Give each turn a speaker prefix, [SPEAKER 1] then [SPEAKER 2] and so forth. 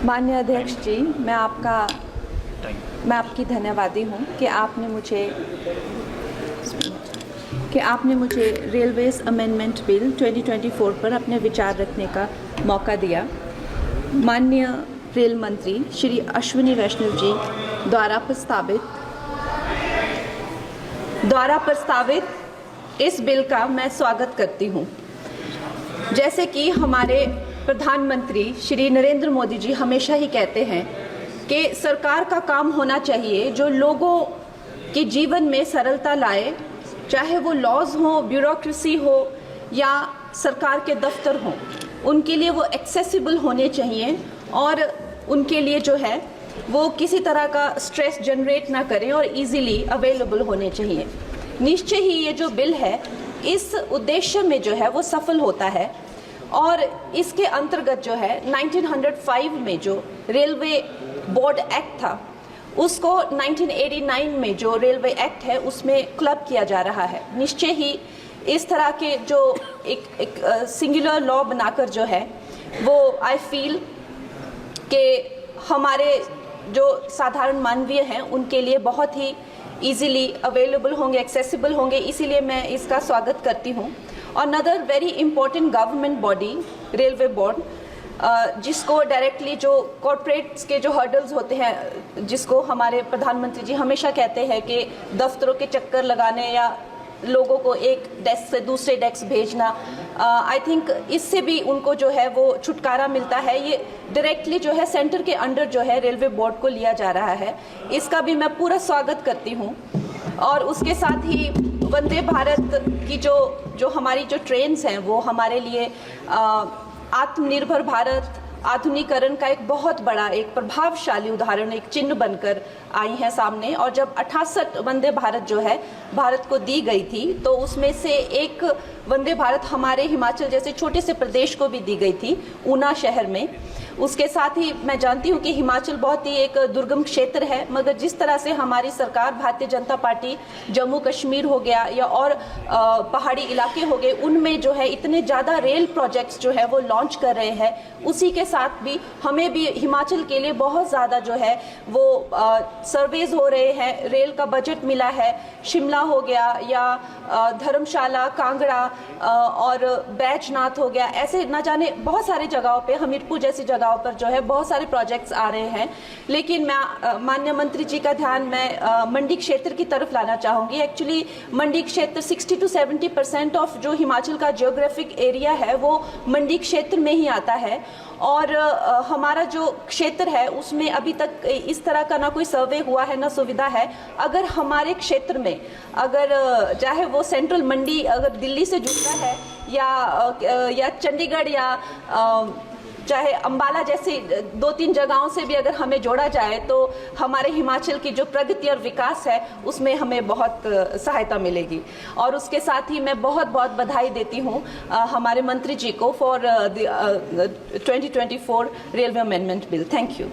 [SPEAKER 1] माननीय अध्यक्ष जी, मैं आपकी धन्यवादी हूँ कि आपने मुझे रेलवेज अमेंडमेंट बिल 2024 पर अपने विचार रखने का मौका दिया। माननीय रेल मंत्री श्री अश्विनी वैष्णव जी द्वारा प्रस्तावित इस बिल का मैं स्वागत करती हूँ। जैसे कि हमारे प्रधानमंत्री श्री नरेंद्र मोदी जी हमेशा ही कहते हैं कि सरकार का काम होना चाहिए जो लोगों के जीवन में सरलता लाए, चाहे वो लॉज हो, ब्यूरोक्रेसी हो या सरकार के दफ्तर हों, उनके लिए वो एक्सेसिबल होने चाहिए और उनके लिए जो है वो किसी तरह का स्ट्रेस जनरेट ना करें और इजीली अवेलेबल होने चाहिए। निश्चय ही ये जो बिल है इस उद्देश्य में जो है वो सफल होता है और इसके अंतर्गत जो है 1905 में जो रेलवे बोर्ड एक्ट था उसको 1989 में जो रेलवे एक्ट है उसमें क्लब किया जा रहा है। निश्चय ही इस तरह के जो एक सिंगुलर लॉ बनाकर जो है वो आई फील कि हमारे जो साधारण मानवीय हैं उनके लिए बहुत ही इजीली अवेलेबल होंगे, एक्सेसिबल होंगे, इसीलिए मैं इसका स्वागत करती हूँ। Another very important government body railway board, जिसको डायरेक्टली जो कॉर्पोरेट्स के जो हर्डल्स होते हैं, जिसको हमारे प्रधानमंत्री जी हमेशा कहते हैं कि दफ्तरों के चक्कर लगाने या लोगों को एक डेस्क से दूसरे डेस्क भेजना, आई थिंक इससे भी उनको जो है वो छुटकारा मिलता है। ये डायरेक्टली जो है सेंटर के अंडर जो है रेलवे बोर्ड को लिया जा रहा है, इसका भी मैं पूरा स्वागत करती हूँ। और उसके साथ ही वंदे भारत की जो हमारी जो ट्रेन्स हैं वो हमारे लिए आत्मनिर्भर भारत आधुनिकीकरण का एक बहुत बड़ा, एक प्रभावशाली उदाहरण, एक चिन्ह बनकर आई हैं सामने। और जब 68 वंदे भारत जो है भारत को दी गई थी तो उसमें से एक वंदे भारत हमारे हिमाचल जैसे छोटे से प्रदेश को भी दी गई थी, ऊना शहर में। उसके साथ ही मैं जानती हूँ कि हिमाचल बहुत ही एक दुर्गम क्षेत्र है, मगर जिस तरह से हमारी सरकार भारतीय जनता पार्टी जम्मू कश्मीर हो गया या और पहाड़ी इलाके हो गए, उनमें जो है इतने ज़्यादा रेल प्रोजेक्ट्स जो है वो लॉन्च कर रहे हैं, उसी के साथ भी हमें भी हिमाचल के लिए बहुत ज़्यादा जो है वो सर्वेज हो रहे हैं, रेल का बजट मिला है। शिमला हो गया या धर्मशाला, कांगड़ा और बैजनाथ हो गया, ऐसे ना जाने बहुत सारे जगहों पे, हमीरपुर जैसी जगहों पर जो है बहुत सारे प्रोजेक्ट्स आ रहे हैं। लेकिन मैं माननीय मंत्री जी का ध्यान मैं मंडी क्षेत्र की तरफ लाना चाहूँगी। एक्चुअली मंडी क्षेत्र 60 to 70% ऑफ जो हिमाचल का जियोग्राफिक एरिया है वो मंडी क्षेत्र में ही आता है और हमारा जो क्षेत्र है उसमें अभी तक इस तरह का ना कोई सर्वे हुआ है ना सुविधा है। अगर हमारे क्षेत्र में अगर चाहे वो सेंट्रल मंडी अगर दिल्ली से जुड़ता है या चंडीगढ़ या चाहे अंबाला जैसी 2-3 जगहों से भी अगर हमें जोड़ा जाए तो हमारे हिमाचल की जो प्रगति और विकास है उसमें हमें बहुत सहायता मिलेगी। और उसके साथ ही मैं बहुत बहुत बधाई देती हूँ हमारे मंत्री जी को for 2024 railway amendment bill. Thank you.